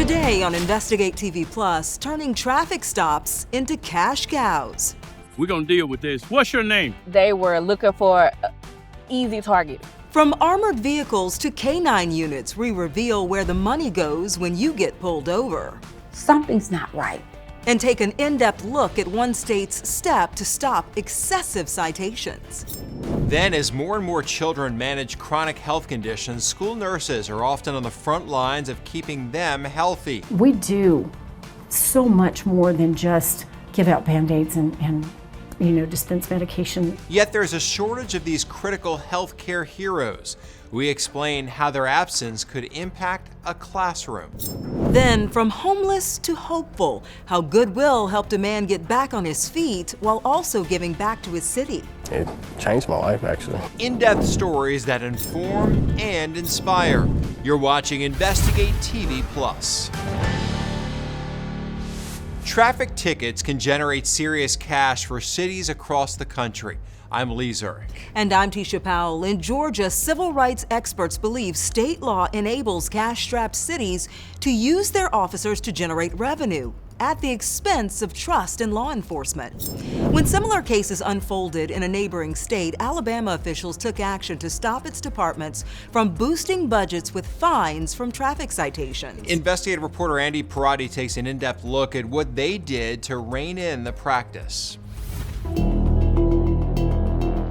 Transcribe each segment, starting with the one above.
Today on Investigate TV Plus, turning traffic stops into cash cows. We're gonna deal with this. What's your name? They were looking for easy targets. From armored vehicles to K9 units, we reveal where the money goes when you get pulled over. Something's not right. And take an in-depth look at one state's step to stop excessive citations. Then, as more and more children manage chronic health conditions, school nurses are often on the front lines of keeping them healthy. We do so much more than just give out Band-Aids and dispense medication. Yet there's a shortage of these critical healthcare heroes. We explain how their absence could impact a classroom. Then, from homeless to hopeful, how goodwill helped a man get back on his feet while also giving back to his city. It changed my life, actually. In-depth stories that inform and inspire. You're watching Investigate TV Plus. Traffic tickets can generate serious cash for cities across the country. I'm Lee Zurich. And I'm Tisha Powell. In Georgia, civil rights experts believe state law enables cash-strapped cities to use their officers to generate revenue at the expense of trust in law enforcement. When similar cases unfolded in a neighboring state, Alabama officials took action to stop its departments from boosting budgets with fines from traffic citations. Investigative reporter Andy Parati takes an in-depth look at what they did to rein in the practice.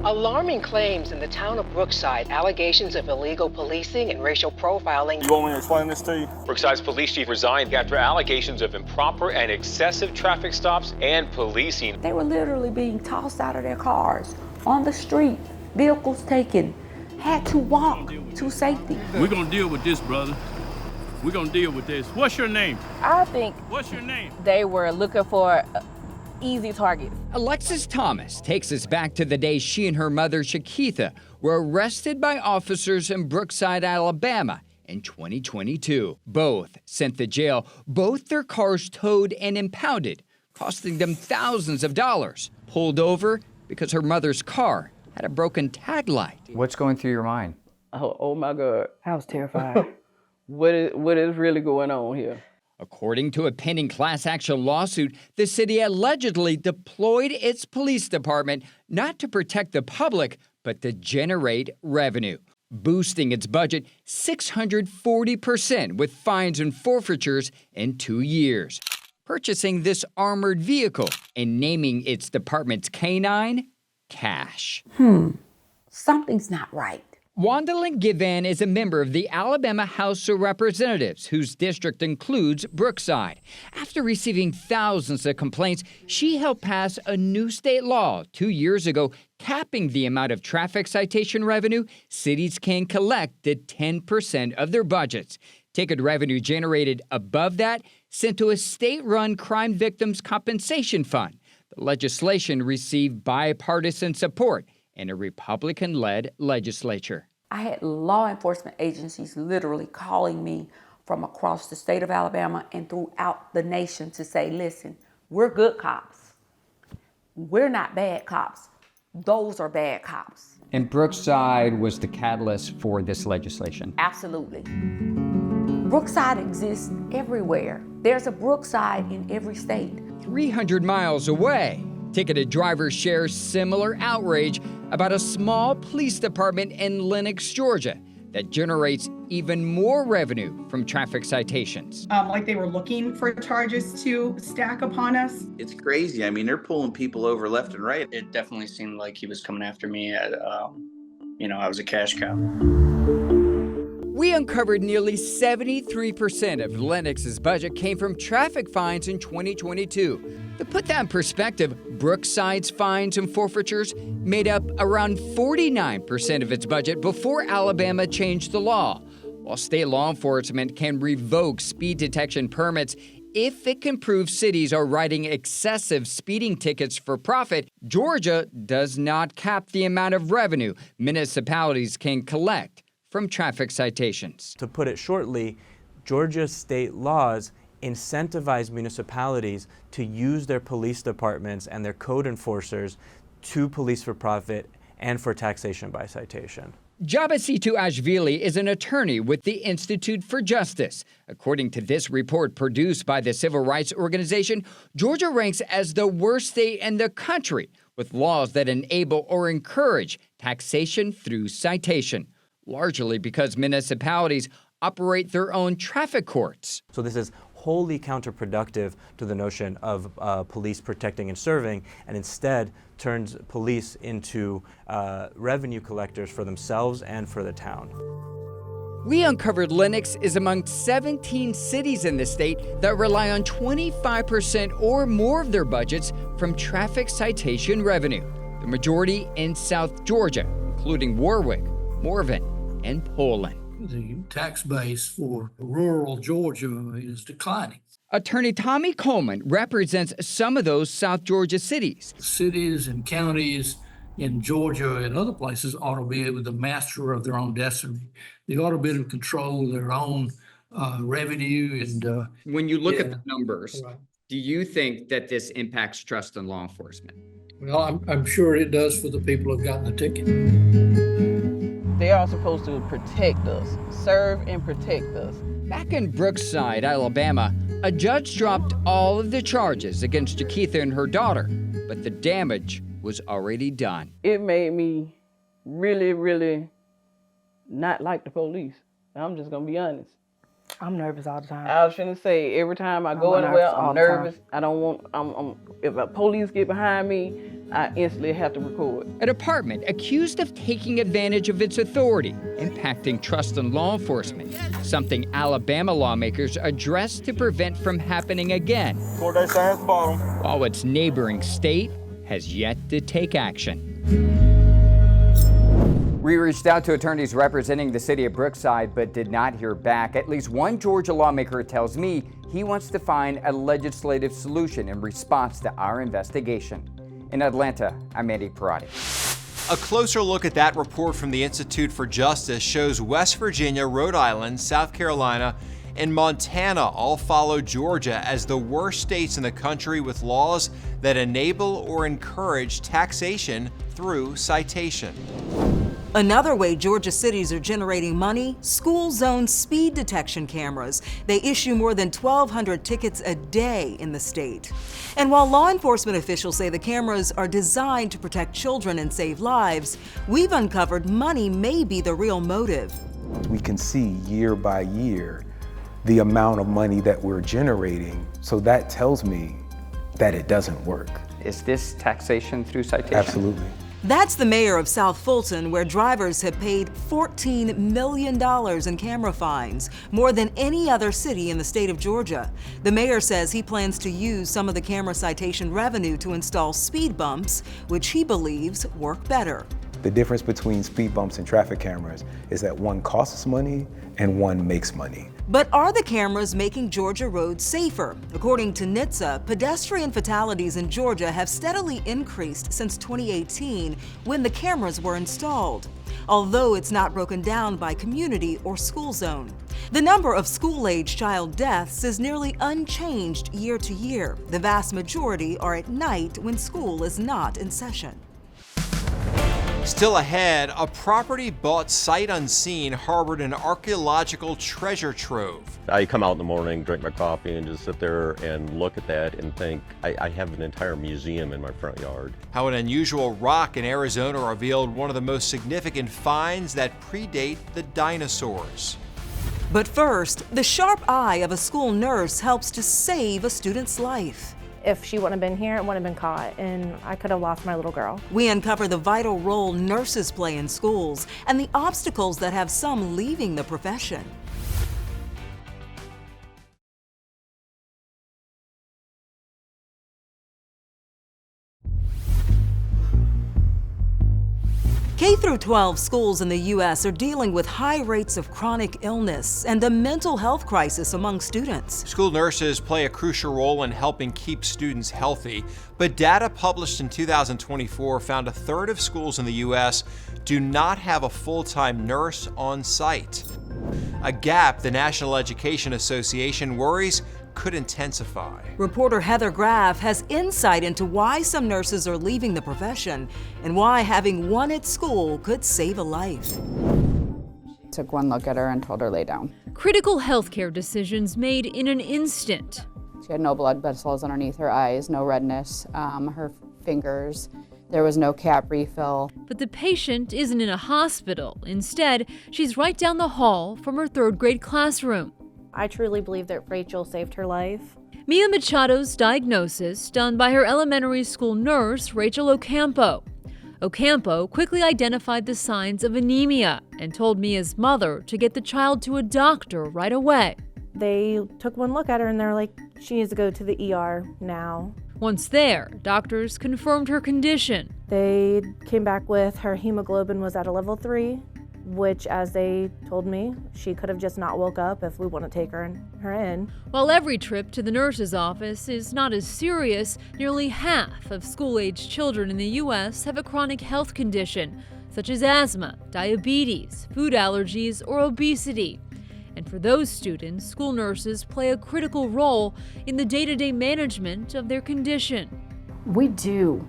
Alarming claims in the town of Brookside, allegations of illegal policing and racial profiling. You want me to explain this to you? Brookside's police chief resigned after allegations of improper and excessive traffic stops and policing. They were literally being tossed out of their cars, on the street, vehicles taken, had to walk to safety. We're gonna deal with this, brother. We're gonna deal with this. What's your name? I think What's your name? they were looking for easy targets. Alexis Thomas takes us back to the day she and her mother, Shakitha, were arrested by officers in Brookside, Alabama in 2022. Both sent to jail, both their cars towed and impounded, costing them thousands of dollars. Pulled over because her mother's car had a broken taillight. What's going through your mind? Oh my God. I was terrified. What is really going on here? According to a pending class action lawsuit, the city allegedly deployed its police department not to protect the public, but to generate revenue, boosting its budget 640% with fines and forfeitures in 2 years, purchasing this armored vehicle and naming its department's K9 Cash. Something's not right. Wandalyn Givan is a member of the Alabama House of Representatives, whose district includes Brookside. After receiving thousands of complaints, she helped pass a new state law 2 years ago capping the amount of traffic citation revenue cities can collect to 10% of their budgets. Ticket revenue generated above that sent to a state-run crime victims compensation fund. The legislation received bipartisan support in a Republican-led legislature. I had law enforcement agencies literally calling me from across the state of Alabama and throughout the nation to say, listen, we're good cops. We're not bad cops. Those are bad cops. And Brookside was the catalyst for this legislation. Absolutely. Brookside exists everywhere. There's a Brookside in every state. 300 miles away, ticketed drivers share similar outrage about a small police department in Lenox, Georgia, that generates even more revenue from traffic citations. Like they were looking for charges to stack upon us. It's crazy. I mean, they're pulling people over left and right. It definitely seemed like he was coming after me. I was a cash cow. We uncovered nearly 73% of Lenox's budget came from traffic fines in 2022. To put that in perspective, Brookside's fines and forfeitures made up around 49% of its budget before Alabama changed the law. While state law enforcement can revoke speed detection permits if it can prove cities are writing excessive speeding tickets for profit, Georgia does not cap the amount of revenue municipalities can collect from traffic citations. To put it shortly, Georgia's state laws incentivize municipalities to use their police departments and their code enforcers to police for profit and for taxation by citation. Jabasitu Ashvili is an attorney with the Institute for Justice. According to this report produced by the civil rights organization, Georgia ranks as the worst state in the country with laws that enable or encourage taxation through citation, largely because municipalities operate their own traffic courts. So this is wholly counterproductive to the notion of police protecting and serving, and instead turns police into revenue collectors for themselves and for the town. We uncovered Lenox is among 17 cities in the state that rely on 25% or more of their budgets from traffic citation revenue, the majority in South Georgia, including Warwick, Morven, and Poland. The tax base for rural Georgia is declining. Attorney Tommy Coleman represents some of those South Georgia cities. Cities and counties in Georgia and other places ought to be able to master of their own destiny. They ought to be able to control their own revenue. And when you look at the numbers, do you think that this impacts trust in law enforcement? Well, I'm sure it does for the people who've gotten the ticket. They are supposed to protect us, serve and protect us. Back in Brookside, Alabama, a judge dropped all of the charges against Jakeitha and her daughter, but the damage was already done. It made me really, really not like the police. I'm just gonna be honest. I'm nervous all the time. I was finna say, every time I go anywhere, I'm nervous. I don't want, if a police get behind me, I instantly have to record. A department accused of taking advantage of its authority, impacting trust in law enforcement, something Alabama lawmakers addressed to prevent from happening again, while its neighboring state has yet to take action. We reached out to attorneys representing the city of Brookside, but did not hear back. At least one Georgia lawmaker tells me he wants to find a legislative solution in response to our investigation. In Atlanta, I'm Andy Parati. A closer look at that report from the Institute for Justice shows West Virginia, Rhode Island, South Carolina, and Montana all follow Georgia as the worst states in the country with laws that enable or encourage taxation through citation. Another way Georgia cities are generating money, school zone speed detection cameras. They issue more than 1,200 tickets a day in the state. And while law enforcement officials say the cameras are designed to protect children and save lives, we've uncovered money may be the real motive. We can see year by year the amount of money that we're generating, so that tells me that it doesn't work. Is this taxation through citation? Absolutely. That's the mayor of South Fulton, where drivers have paid $14 million in camera fines, more than any other city in the state of Georgia. The mayor says he plans to use some of the camera citation revenue to install speed bumps, which he believes work better. The difference between speed bumps and traffic cameras is that one costs money and one makes money. But are the cameras making Georgia roads safer? According to NHTSA, pedestrian fatalities in Georgia have steadily increased since 2018 when the cameras were installed, although it's not broken down by community or school zone. The number of school-age child deaths is nearly unchanged year to year. The vast majority are at night when school is not in session. Still ahead, a property bought sight unseen harbored an archaeological treasure trove. I come out in the morning, drink my coffee, and just sit there and look at that and think, I have an entire museum in my front yard. How an unusual rock in Arizona revealed one of the most significant finds that predate the dinosaurs. But first, the sharp eye of a school nurse helps to save a student's life. If she wouldn't have been here, it wouldn't have been caught, and I could have lost my little girl. We uncover the vital role nurses play in schools and the obstacles that have some leaving the profession. K-12 schools in the U.S. are dealing with high rates of chronic illness and a mental health crisis among students. School nurses play a crucial role in helping keep students healthy, but data published in 2024 found a third of schools in the U.S. do not have a full-time nurse on site. A gap the National Education Association worries could intensify. Reporter Heather Graff has insight into why some nurses are leaving the profession and why having one at school could save a life. took one look at her and told her lay down. Critical healthcare decisions made in an instant. She had no blood vessels underneath her eyes, no redness, her fingers. There was no cap refill. But the patient isn't in a hospital. Instead, she's right down the hall from her third grade classroom. I truly believe that Rachel saved her life. Mia Machado's diagnosis, done by her elementary school nurse, Rachel Ocampo. Ocampo quickly identified the signs of anemia and told Mia's mother to get the child to a doctor right away. They took one look at her and they're like, she needs to go to the ER now. Once there, doctors confirmed her condition. They came back with her hemoglobin was at a level 3, which, as they told me, she could have just not woke up if we want to take her in. While every trip to the nurse's office is not as serious, nearly half of school-aged children in the U.S. have a chronic health condition, such as asthma, diabetes, food allergies, or obesity. And for those students, school nurses play a critical role in the day-to-day management of their condition. We do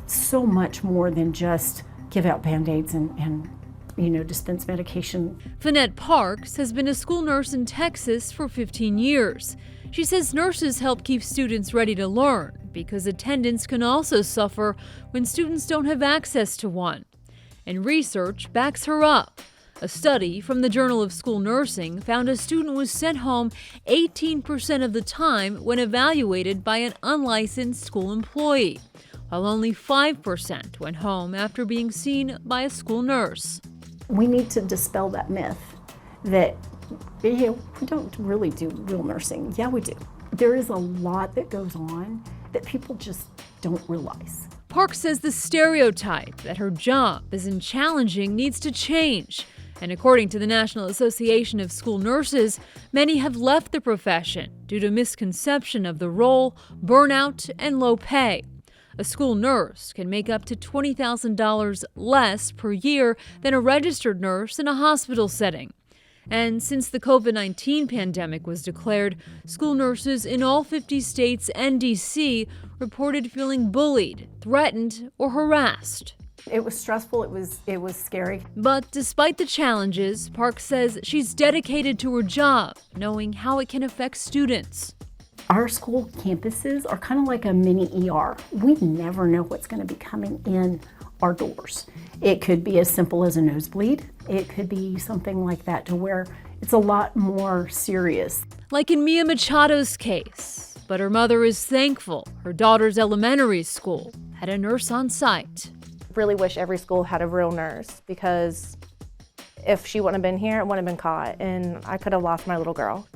so much more than just give out Band-Aids and dispense medication. Finette Parks has been a school nurse in Texas for 15 years. She says nurses help keep students ready to learn because attendance can also suffer when students don't have access to one. And research backs her up. A study from the Journal of School Nursing found a student was sent home 18% of the time when evaluated by an unlicensed school employee, while only 5% went home after being seen by a school nurse. We need to dispel that myth that we don't really do real nursing. Yeah, we do. There is a lot that goes on that people just don't realize. Park says the stereotype that her job isn't challenging needs to change. And according to the National Association of School Nurses, many have left the profession due to misconception of the role, burnout, and low pay. A school nurse can make up to $20,000 less per year than a registered nurse in a hospital setting. And since the COVID-19 pandemic was declared, school nurses in all 50 states and D.C. reported feeling bullied, threatened, or harassed. It was stressful, it was scary. But despite the challenges, Park says she's dedicated to her job, knowing how it can affect students. Our school campuses are kind of like a mini ER. We never know what's going to be coming in our doors. It could be as simple as a nosebleed. It could be something like that to where it's a lot more serious. Like in Mia Machado's case. But her mother is thankful her daughter's elementary school had a nurse on site. Really wish every school had a real nurse, because if she wouldn't have been here, it wouldn't have been caught, and I could have lost my little girl.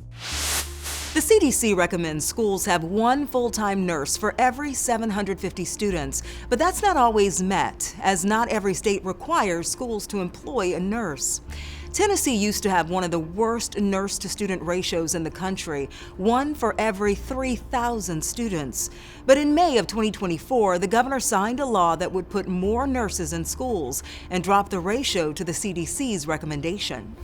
The CDC recommends schools have one full-time nurse for every 750 students, but that's not always met, as not every state requires schools to employ a nurse. Tennessee used to have one of the worst nurse-to-student ratios in the country, one for every 3,000 students. But in May of 2024, the governor signed a law that would put more nurses in schools and drop the ratio to the CDC's recommendation.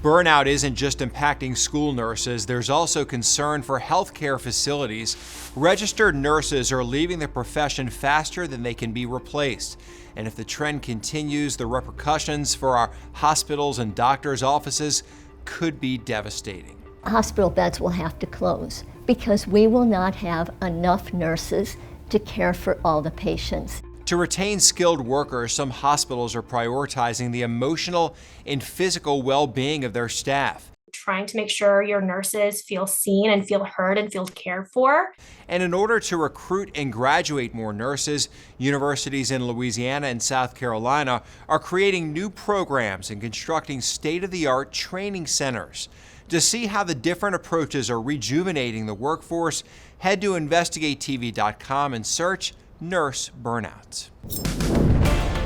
Burnout isn't just impacting school nurses, there's also concern for healthcare facilities. Registered nurses are leaving the profession faster than they can be replaced. And if the trend continues, the repercussions for our hospitals and doctors' offices could be devastating. Hospital beds will have to close because we will not have enough nurses to care for all the patients. To retain skilled workers, some hospitals are prioritizing the emotional and physical well-being of their staff. Trying to make sure your nurses feel seen and feel heard and feel cared for. And in order to recruit and graduate more nurses, universities in Louisiana and South Carolina are creating new programs and constructing state-of-the-art training centers. To see how the different approaches are rejuvenating the workforce, head to InvestigateTV.com and search nurse burnout.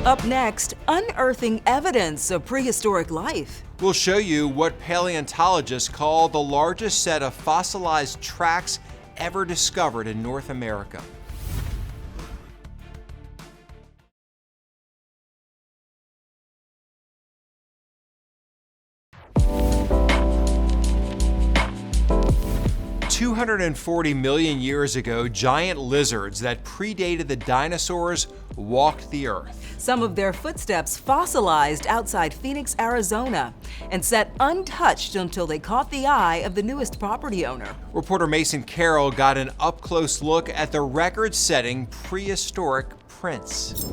Up next, unearthing evidence of prehistoric life. We'll show you what paleontologists call the largest set of fossilized tracks ever discovered in North America. 240 million years ago, giant lizards that predated the dinosaurs walked the earth. Some of their footsteps fossilized outside Phoenix, Arizona, and sat untouched until they caught the eye of the newest property owner. Reporter Mason Carroll got an up-close look at the record-setting prehistoric prints.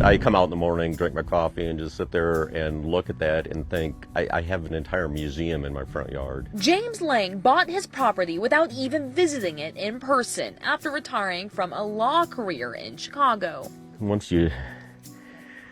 I come out in the morning, drink my coffee, and just sit there and look at that and think, I have an entire museum in my front yard. James Lang bought his property without even visiting it in person after retiring from a law career in Chicago. Once you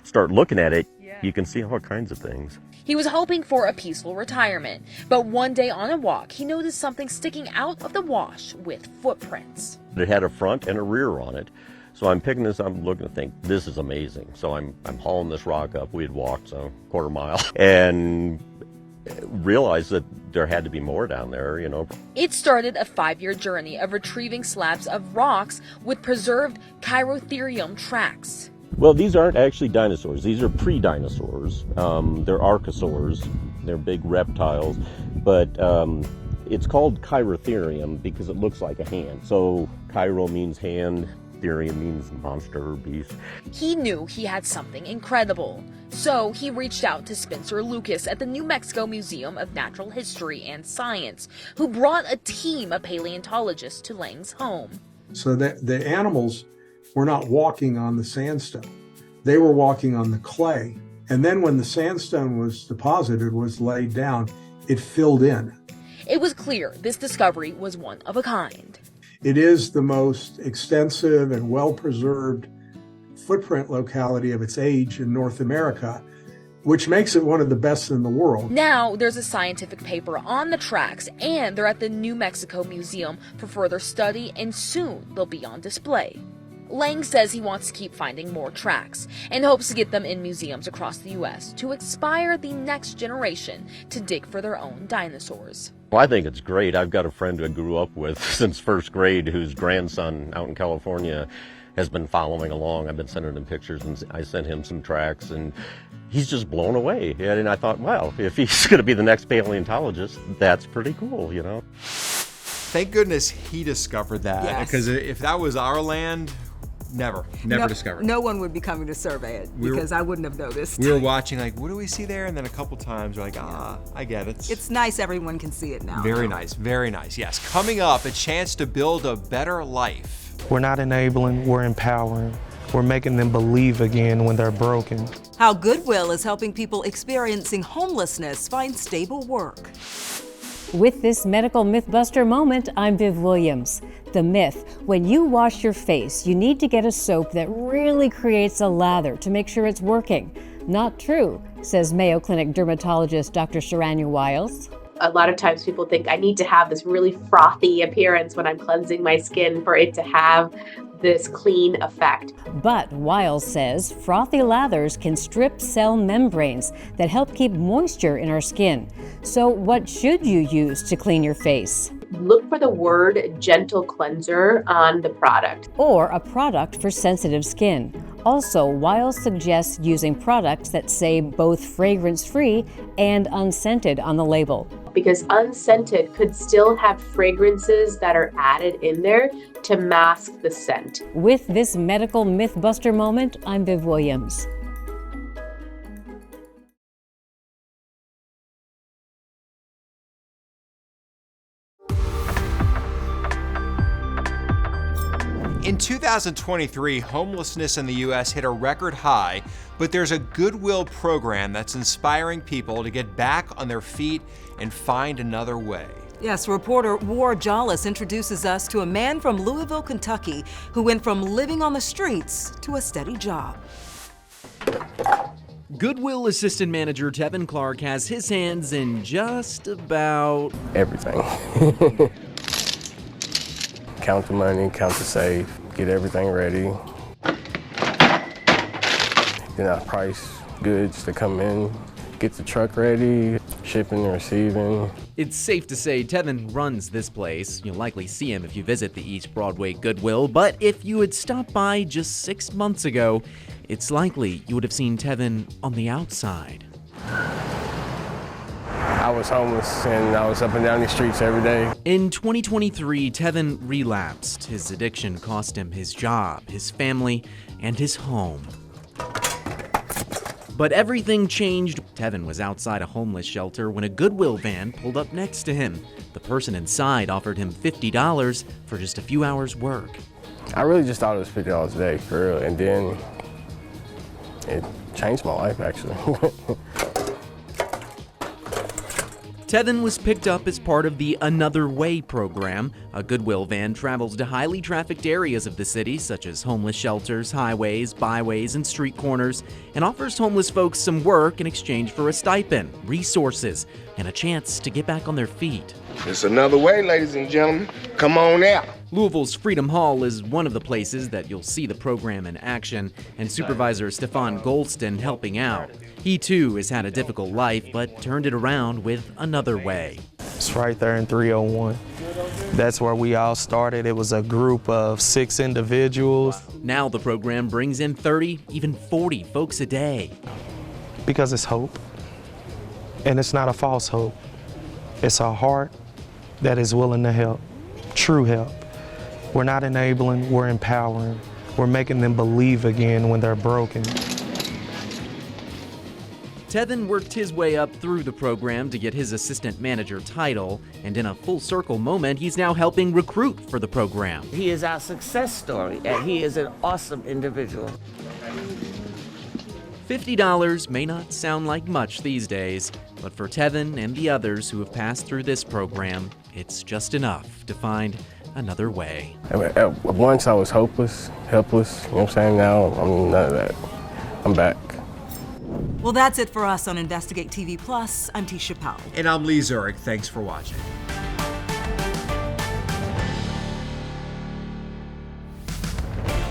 start looking at it, you can see all kinds of things. He was hoping for a peaceful retirement, but one day on a walk, he noticed something sticking out of the wash with footprints. It had a front and a rear on it. So I'm picking this up, looking to think, this is amazing. So I'm hauling this rock up. We had walked a quarter mile and realized that there had to be more down there, you know. It started a 5-year journey of retrieving slabs of rocks with preserved Chirotherium tracks. Well, these aren't actually dinosaurs. These are pre-dinosaurs. They're archosaurs. They're big reptiles, but it's called Chirotherium because it looks like a hand. So Chiro means hand. Therium means monster or beast. He knew he had something incredible, so he reached out to Spencer Lucas at the New Mexico Museum of Natural History and Science, who brought a team of paleontologists to Lang's home. So that the animals were not walking on the sandstone. They were walking on the clay. And then when the sandstone was deposited, was laid down, it filled in. It was clear this discovery was one of a kind. It is the most extensive and well-preserved footprint locality of its age in North America, which makes it one of the best in the world. Now there's a scientific paper on the tracks, and they're at the New Mexico Museum for further study, and soon they'll be on display. Lang says he wants to keep finding more tracks and hopes to get them in museums across the U.S. to inspire the next generation to dig for their own dinosaurs. Well, I think it's great. I've got a friend who I grew up with since first grade whose grandson out in California has been following along. I've been sending him pictures, and I sent him some tracks, and he's just blown away. And I thought, wow, if he's going to be the next paleontologist, that's pretty cool, you know? Thank goodness he discovered that, because if that was our land, never discovered. No one would be coming to survey it because I wouldn't have noticed. We were watching like, what do we see there? And then a couple times we're like, I get it. It's nice everyone can see it now. Very nice, very nice. Yes, coming up, a chance to build a better life. We're not enabling, we're empowering. We're making them believe again when they're broken. How Goodwill is helping people experiencing homelessness find stable work. With this medical mythbuster moment, I'm Viv Williams. The myth: when you wash your face, you need to get a soap that really creates a lather to make sure it's working. Not true, says Mayo Clinic dermatologist Dr. Sharanya Wiles. A lot of times people think I need to have this really frothy appearance when I'm cleansing my skin for it to have this clean effect. But Wiles says frothy lathers can strip cell membranes that help keep moisture in our skin. So what should you use to clean your face? Look for the word gentle cleanser on the product. Or a product for sensitive skin. Also, Wiles suggests using products that say both fragrance-free and unscented on the label. Because unscented could still have fragrances that are added in there to mask the scent. With this medical mythbuster moment, I'm Viv Williams. In 2023, homelessness in the U.S. hit a record high, but there's a Goodwill program that's inspiring people to get back on their feet and find another way. Yes, reporter War Jollis introduces us to a man from Louisville, Kentucky, who went from living on the streets to a steady job. Goodwill Assistant Manager Tevin Clark has his hands in just about everything. Count the money, count the safe, get everything ready. Then I price goods to come in, get the truck ready, shipping and receiving. It's safe to say Tevin runs this place. You'll likely see him if you visit the East Broadway Goodwill, but if you had stopped by just 6 months ago, it's likely you would have seen Tevin on the outside. I I was homeless and I was up and down these streets every day. In 2023, Tevin relapsed. His addiction cost him his job, his family, and his home. But everything changed. Tevin was outside a homeless shelter when a Goodwill van pulled up next to him. The person inside offered him $50 for just a few hours' work. I really just thought it was $50 a day, for real, and then it changed my life, actually. Tevin was picked up as part of the Another Way program. A Goodwill van travels to highly trafficked areas of the city, such as homeless shelters, highways, byways, and street corners, and offers homeless folks some work in exchange for a stipend, resources, and a chance to get back on their feet. It's another way, ladies and gentlemen. Come on out. Louisville's Freedom Hall is one of the places that you'll see the program in action, and Supervisor Stefan Goldston helping out. He too has had a difficult life, but turned it around with Another Way. It's right there in 301. That's where we all started. It was a group of 6 individuals. Now the program brings in 30, even 40 folks a day. Because it's hope. And it's not a false hope. It's a heart that is willing to help, true help. We're not enabling, we're empowering. We're making them believe again when they're broken. Tevin worked his way up through the program to get his assistant manager title, and in a full circle moment, he's now helping recruit for the program. He is our success story, and he is an awesome individual. $50 may not sound like much these days, but for Tevin and the others who have passed through this program, it's just enough to find another way. Once I was hopeless, helpless, you know what I'm saying? Now I'm none of that. I'm back. Well, that's it for us on Investigate TV Plus. I'm Tisha Powell. And I'm Lee Zurich. Thanks for watching.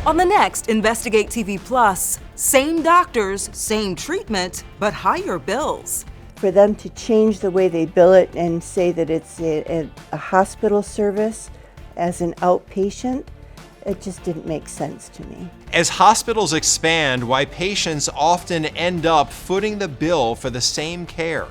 On the next Investigate TV Plus, same doctors, same treatment, but higher bills. For them to change the way they bill it and say that it's a hospital service as an outpatient, it just didn't make sense to me. As hospitals expand, why patients often end up footing the bill for the same care.